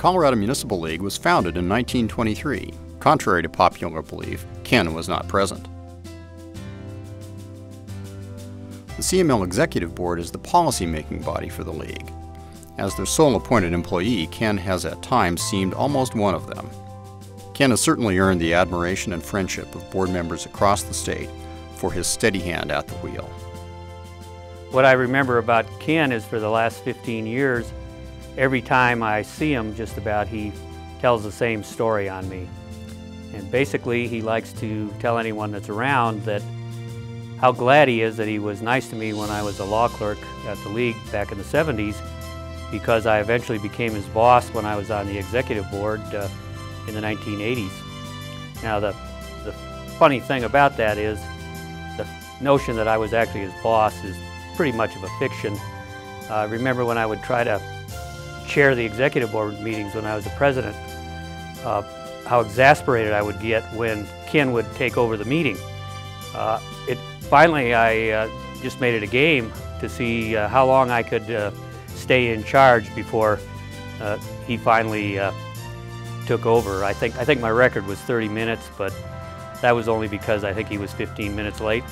Colorado Municipal League was founded in 1923. Contrary to popular belief, Ken was not present. The CML Executive Board is the policy-making body for the League. As their sole appointed employee, Ken has at times seemed almost one of them. Ken has certainly earned the admiration and friendship of board members across the state for his steady hand at the wheel. What I remember about Ken is for the last 15 years, every time I see him just about, he tells the same story on me. And basically he likes to tell anyone that's around that how glad he is that he was nice to me when I was a law clerk at the League back in the 70s, because I eventually became his boss when I was on the executive board in the 1980s. Now the funny thing about that is the notion that I was actually his boss is pretty much of a fiction. I remember when I would try to chair the executive board meetings when I was the president, how exasperated I would get when Ken would take over the meeting. Finally, I just made it a game to see how long I could stay in charge before he finally took over. I think my record was 30 minutes, but that was only because I think he was 15 minutes late.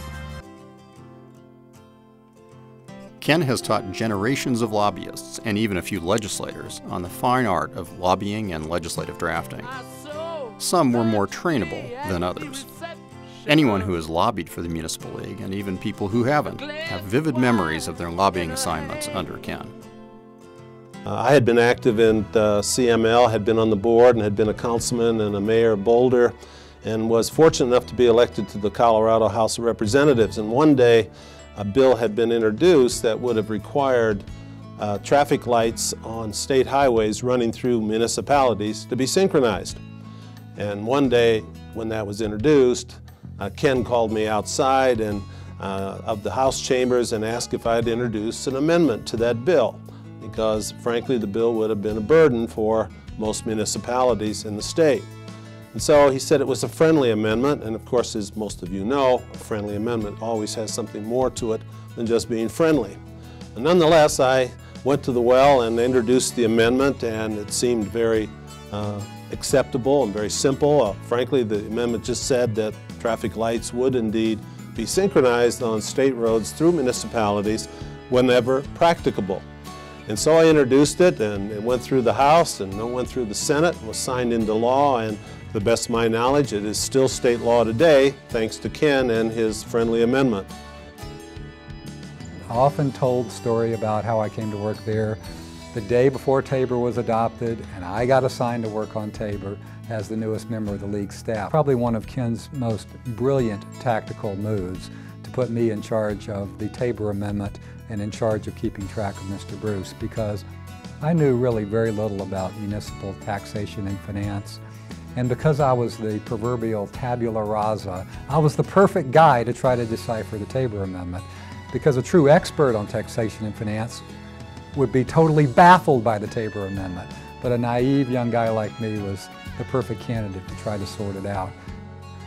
Ken has taught generations of lobbyists and even a few legislators on the fine art of lobbying and legislative drafting. Some were more trainable than others. Anyone who has lobbied for the Municipal League, and even people who haven't, have vivid memories of their lobbying assignments under Ken. I had been active in the CML, had been on the board, and had been a councilman and a mayor of Boulder, and was fortunate enough to be elected to the Colorado House of Representatives. And one day, a bill had been introduced that would have required traffic lights on state highways running through municipalities to be synchronized. And one day, when that was introduced, Ken called me outside of the House chambers and asked if I'd introduce an amendment to that bill, because frankly the bill would have been a burden for most municipalities in the state. And so he said it was a friendly amendment, and of course, as most of you know, a friendly amendment always has something more to it than just being friendly. And nonetheless, I went to the well and introduced the amendment, and it seemed very acceptable and very simple. Frankly, the amendment just said that traffic lights would indeed be synchronized on state roads through municipalities whenever practicable. And so I introduced it, and it went through the House, and it went through the Senate, and was signed into law, and to the best of my knowledge, it is still state law today, thanks to Ken and his friendly amendment. I often told the story about how I came to work there the day before Tabor was adopted, and I got assigned to work on Tabor as the newest member of the League staff. Probably one of Ken's most brilliant tactical moves to put me in charge of the Tabor Amendment and in charge of keeping track of Mr. Bruce, because I knew really very little about municipal taxation and finance. And because I was the proverbial tabula rasa, I was the perfect guy to try to decipher the Tabor Amendment, because a true expert on taxation and finance would be totally baffled by the Tabor Amendment. But a naive young guy like me was the perfect candidate to try to sort it out.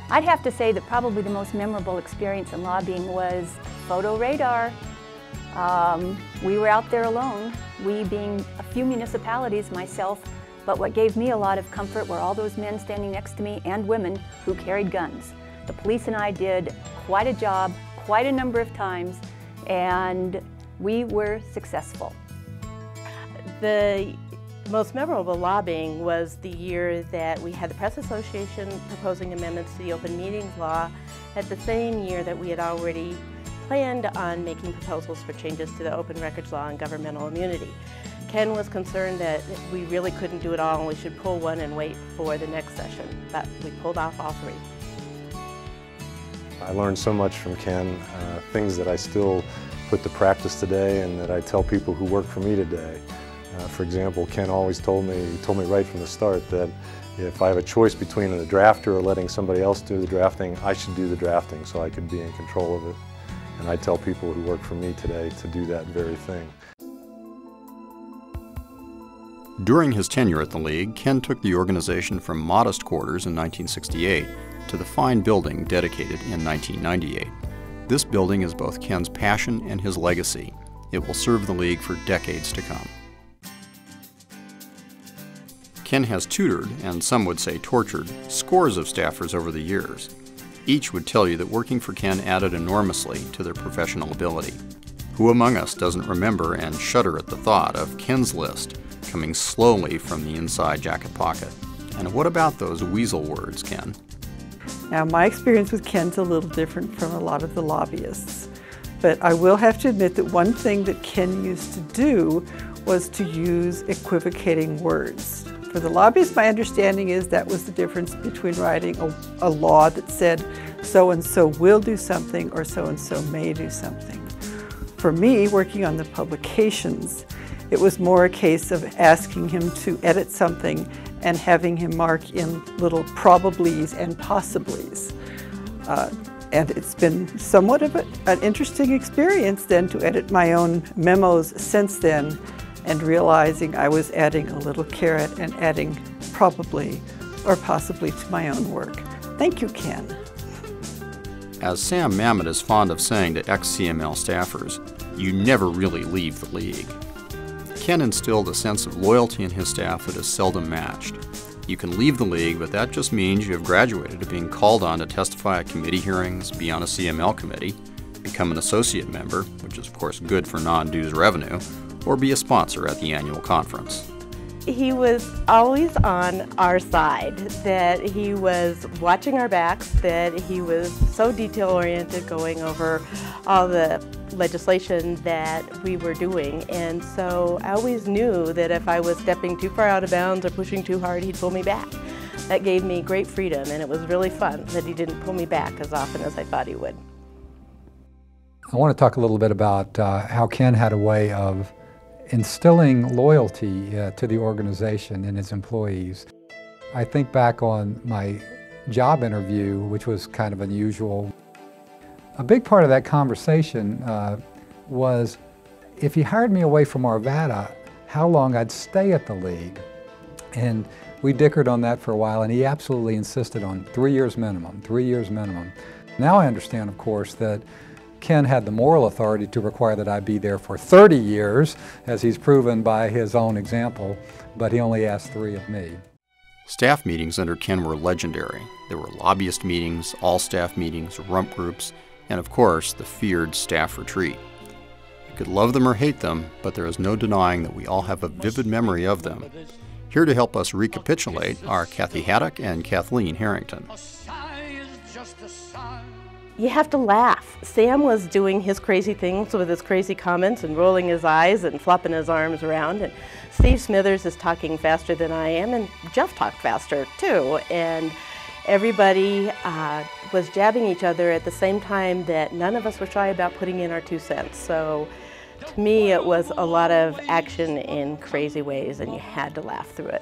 I'd have to say that probably the most memorable experience in lobbying was photo radar. We were out there alone, we being a few municipalities, myself, but what gave me a lot of comfort were all those men standing next to me and women who carried guns. The police and I did quite a job, quite a number of times, and we were successful. The most memorable lobbying was the year that we had the Press Association proposing amendments to the Open Meetings Law at the same year that we had already planned on making proposals for changes to the Open Records Law and governmental immunity. Ken was concerned that we really couldn't do it all and we should pull one and wait for the next session, but we pulled off all three. I learned so much from Ken, things that I still put to practice today and that I tell people who work for me today. For example, Ken always told me right from the start that if I have a choice between a drafter or letting somebody else do the drafting, I should do the drafting so I could be in control of it. And I tell people who work for me today to do that very thing. During his tenure at the League, Ken took the organization from modest quarters in 1968 to the fine building dedicated in 1998. This building is both Ken's passion and his legacy. It will serve the League for decades to come. Ken has tutored, and some would say tortured, scores of staffers over the years. Each would tell you that working for Ken added enormously to their professional ability. Who among us doesn't remember and shudder at the thought of Ken's list coming slowly from the inside jacket pocket? And what about those weasel words, Ken? Now, my experience with Ken's a little different from a lot of the lobbyists, but I will have to admit that one thing that Ken used to do was to use equivocating words. For the lobbyists, my understanding is that was the difference between writing a law that said so-and-so will do something or so-and-so may do something. For me, working on the publications, it was more a case of asking him to edit something and having him mark in little probablys and possiblys. And it's been somewhat of an interesting experience then to edit my own memos since then, and realizing I was adding a little carrot and adding probably or possibly to my own work. Thank you, Ken. As Sam Mamet is fond of saying to ex-CML staffers, you never really leave the league. Ken instilled a sense of loyalty in his staff that is seldom matched. You can leave the league, but that just means you have graduated to being called on to testify at committee hearings, be on a CML committee, become an associate member, which is of course good for non-dues revenue, or be a sponsor at the annual conference. He was always on our side, that he was watching our backs, that he was so detail-oriented going over all the legislation that we were doing. And so I always knew that if I was stepping too far out of bounds or pushing too hard, he'd pull me back. That gave me great freedom, and it was really fun that he didn't pull me back as often as I thought he would. I want to talk a little bit about how Ken had a way of instilling loyalty to the organization and its employees. I think back on my job interview, which was kind of unusual. A big part of that conversation was if he hired me away from Arvada, how long I'd stay at the league. And we dickered on that for a while, and he absolutely insisted on 3 years minimum, 3 years minimum. Now I understand, of course, that Ken had the moral authority to require that I be there for 30 years, as he's proven by his own example, but he only asked 3 of me. Staff meetings under Ken were legendary. There were lobbyist meetings, all-staff meetings, rump groups, and of course, the feared staff retreat. You could love them or hate them, but there is no denying that we all have a vivid memory of them. Here to help us recapitulate are Kathy Haddock and Kathleen Harrington. You have to laugh. Sam was doing his crazy things with his crazy comments and rolling his eyes and flopping his arms around. And Steve Smithers is talking faster than I am, and Jeff talked faster too. And everybody was jabbing each other at the same time that none of us were shy about putting in our 2 cents. So to me, it was a lot of action in crazy ways, and you had to laugh through it.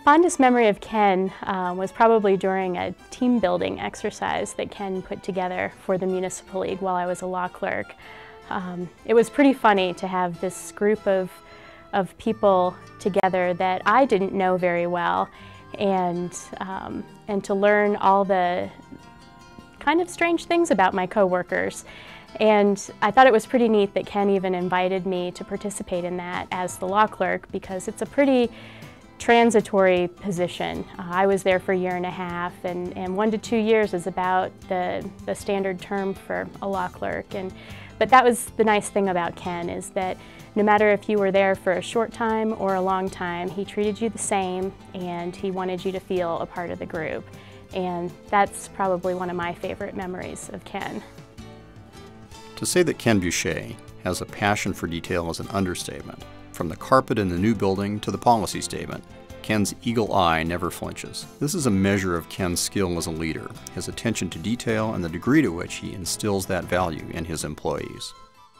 Fondest memory of Ken was probably during a team building exercise that Ken put together for the Municipal League while I was a law clerk. It was pretty funny to have this group of people together that I didn't know very well, and to learn all the kind of strange things about my coworkers. And I thought it was pretty neat that Ken even invited me to participate in that as the law clerk, because it's a pretty transitory position. I was there for 1.5 years, and 1 to 2 years is about the standard term for a law clerk. But that was the nice thing about Ken, is that no matter if you were there for a short time or a long time, he treated you the same, and he wanted you to feel a part of the group. And that's probably one of my favorite memories of Ken. To say that Ken Bueche has a passion for detail is an understatement. From the carpet in the new building to the policy statement, Ken's eagle eye never flinches. This is a measure of Ken's skill as a leader, his attention to detail, and the degree to which he instills that value in his employees.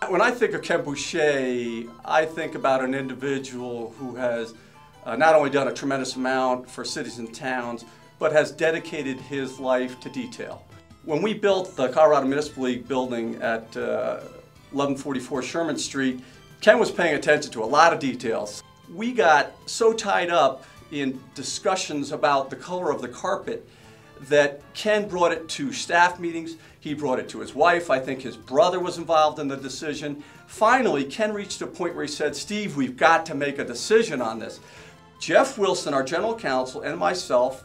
When I think of Ken Bueche, I think about an individual who has not only done a tremendous amount for cities and towns, but has dedicated his life to detail. When we built the Colorado Municipal League building at 1144 Sherman Street, Ken was paying attention to a lot of details. We got so tied up in discussions about the color of the carpet that Ken brought it to staff meetings. He brought it to his wife. I think his brother was involved in the decision. Finally, Ken reached a point where he said, "Steve, we've got to make a decision on this." Jeff Wilson, our general counsel, and myself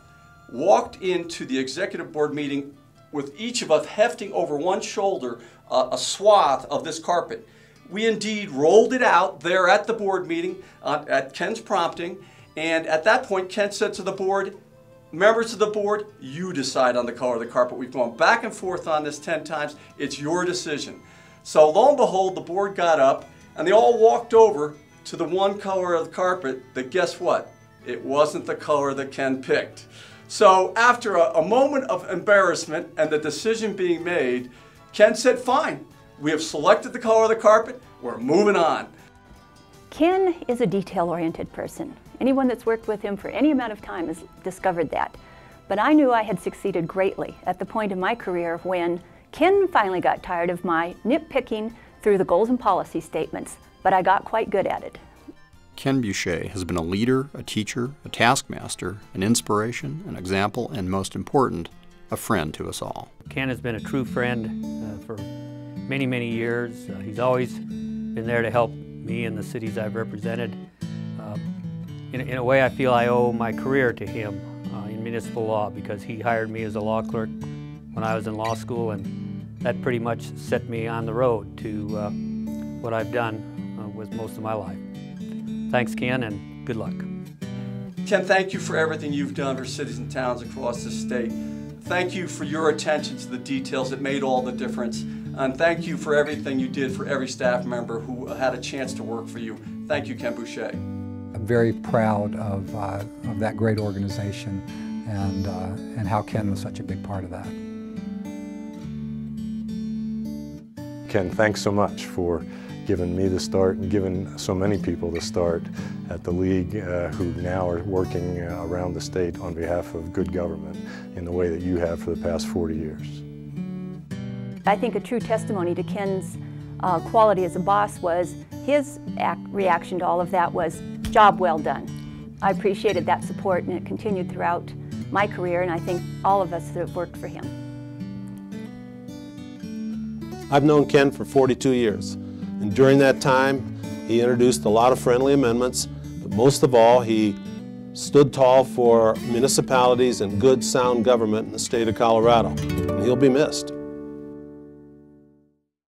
walked into the executive board meeting with each of us hefting over one shoulder a swath of this carpet. We indeed rolled it out there at the board meeting at Ken's prompting, and at that point Ken said to the board, members of the board, you decide on the color of the carpet. We've gone back and forth on this 10 times. It's your decision. So lo and behold, the board got up and they all walked over to the one color of the carpet that, guess what? It wasn't the color that Ken picked. So after a moment of embarrassment and the decision being made, Ken said, fine, we have selected the color of the carpet, we're moving on. Ken is a detail-oriented person. Anyone that's worked with him for any amount of time has discovered that. But I knew I had succeeded greatly at the point in my career when Ken finally got tired of my nitpicking through the goals and policy statements, but I got quite good at it. Ken Bueche has been a leader, a teacher, a taskmaster, an inspiration, an example, and most important, a friend to us all. Ken has been a true friend for many, many years. He's always been there to help me and the cities I've represented. In a way, I feel I owe my career to him in municipal law because he hired me as a law clerk when I was in law school, and that pretty much set me on the road to what I've done with most of my life. Thanks, Ken, and good luck. Ken, thank you for everything you've done for cities and towns across the state. Thank you for your attention to the details. It made all the difference. And thank you for everything you did for every staff member who had a chance to work for you. Thank you, Ken Bueche. I'm very proud of that great organization and how Ken was such a big part of that. Ken, thanks so much for giving me the start and giving so many people the start at the league who now are working around the state on behalf of good government in the way that you have for the past 40 years. I think a true testimony to Ken's quality as a boss was his reaction to all of that was, job well done. I appreciated that support, and it continued throughout my career, and I think all of us that have worked for him. I've known Ken for 42 years, and during that time he introduced a lot of friendly amendments, but most of all he stood tall for municipalities and good, sound government in the state of Colorado, and he'll be missed.